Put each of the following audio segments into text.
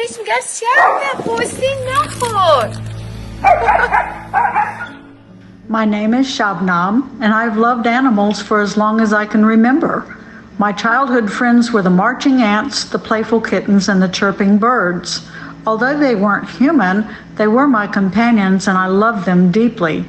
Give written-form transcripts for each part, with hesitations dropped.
بهش میگن شبنم حسین نخور. My name is Shabnam, and I've loved animals for as long as I can remember. My childhood friends were the marching ants, the playful kittens, and the chirping birds. Although they weren't human, they were my companions, and I loved them deeply.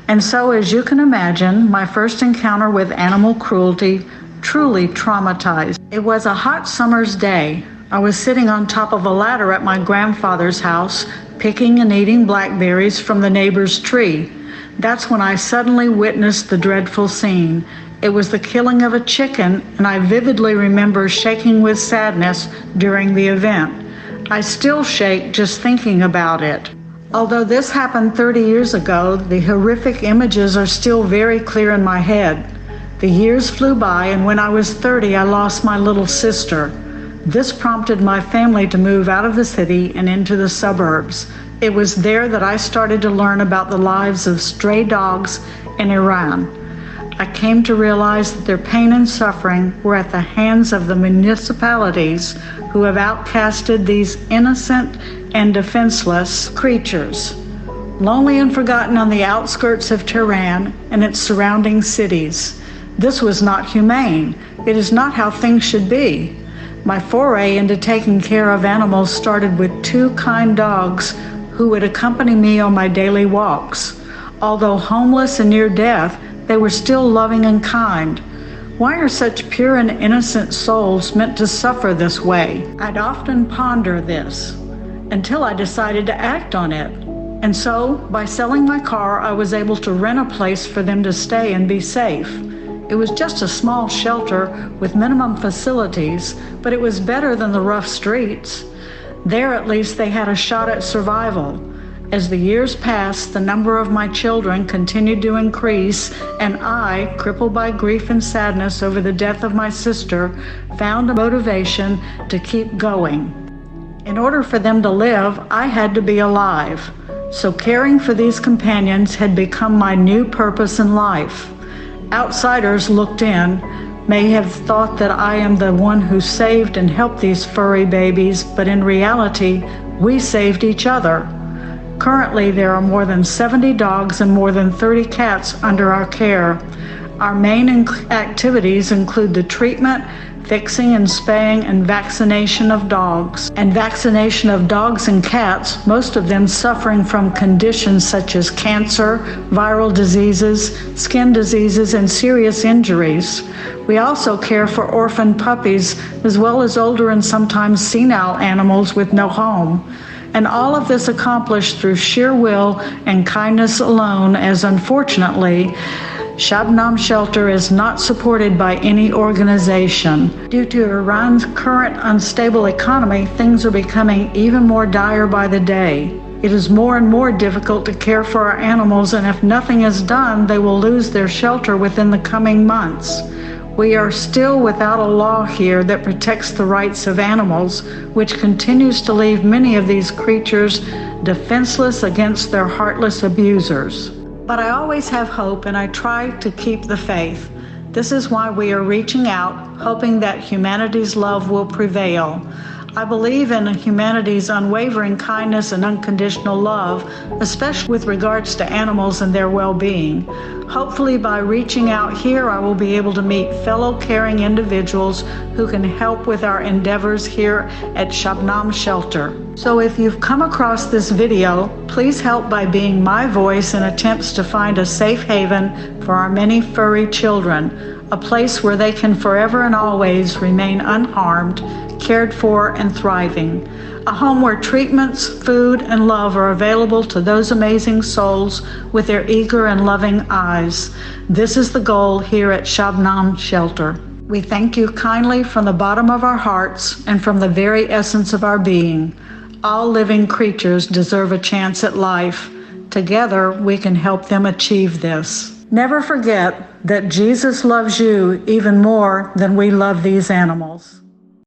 And so, as you can imagine, my first encounter with animal cruelty truly traumatized. It was a hot summer's day. I was sitting on top of a ladder at my grandfather's house, picking and eating blackberries from the neighbor's tree. That's when I suddenly witnessed the dreadful scene. It was the killing of a chicken, and I vividly remember shaking with sadness during the event. I still shake just thinking about it. Although this happened 30 years ago, the horrific images are still very clear in my head. The years flew by, and when I was 30, I lost my little sister. This prompted my family to move out of the city and into the suburbs. It was there that I started to learn about the lives of stray dogs in Iran. I came to realize that their pain and suffering were at the hands of the municipalities who have outcasted these innocent and defenseless creatures. Lonely and forgotten on the outskirts of Tehran and its surrounding cities. This was not humane. It is not how things should be. My foray into taking care of animals started with 2 kind dogs who would accompany me on my daily walks. Although homeless and near death, they were still loving and kind. Why are such pure and innocent souls meant to suffer this way? I'd often ponder this until I decided to act on it. And so, by selling my car, I was able to rent a place for them to stay and be safe. It was just a small shelter with minimum facilities, but it was better than the rough streets. There, at least, they had a shot at survival. As the years passed, the number of my children continued to increase, and I, crippled by grief and sadness over the death of my sister, found a motivation to keep going. In order for them to live, I had to be alive. So caring for these companions had become my new purpose in life. Outsiders looked in may have thought that I am the one who saved and helped these furry babies, but in reality, we saved each other. Currently, there are more than 70 dogs and more than 30 cats under our care. Our main activities include the treatment, fixing and spaying and vaccination of dogs. And vaccination of dogs and cats, most of them suffering from conditions such as cancer, viral diseases, skin diseases, and serious injuries. We also care for orphan puppies, as well as older and sometimes senile animals with no home. And all of this accomplished through sheer will and kindness alone, as unfortunately, Shabnam Shelter is not supported by any organization. Due to Iran's current unstable economy, things are becoming even more dire by the day. It is more and more difficult to care for our animals, and if nothing is done, they will lose their shelter within the coming months. We are still without a law here that protects the rights of animals, which continues to leave many of these creatures defenseless against their heartless abusers. But I always have hope, and I try to keep the faith. This is why we are reaching out, hoping that humanity's love will prevail. I believe in humanity's unwavering kindness and unconditional love, especially with regards to animals and their well-being. Hopefully, by reaching out here, I will be able to meet fellow caring individuals who can help with our endeavors here at Shabnam Shelter. So if you've come across this video, please help by being my voice in attempts to find a safe haven for our many furry children, a place where they can forever and always remain unharmed, cared for, and thriving. A home where treatments, food, and love are available to those amazing souls with their eager and loving eyes. This is the goal here at Shabnam Shelter. We thank you kindly from the bottom of our hearts and from the very essence of our being. All living creatures deserve a chance at life. Together, we can help them achieve this. Never forget that Jesus loves you even more than we love these animals.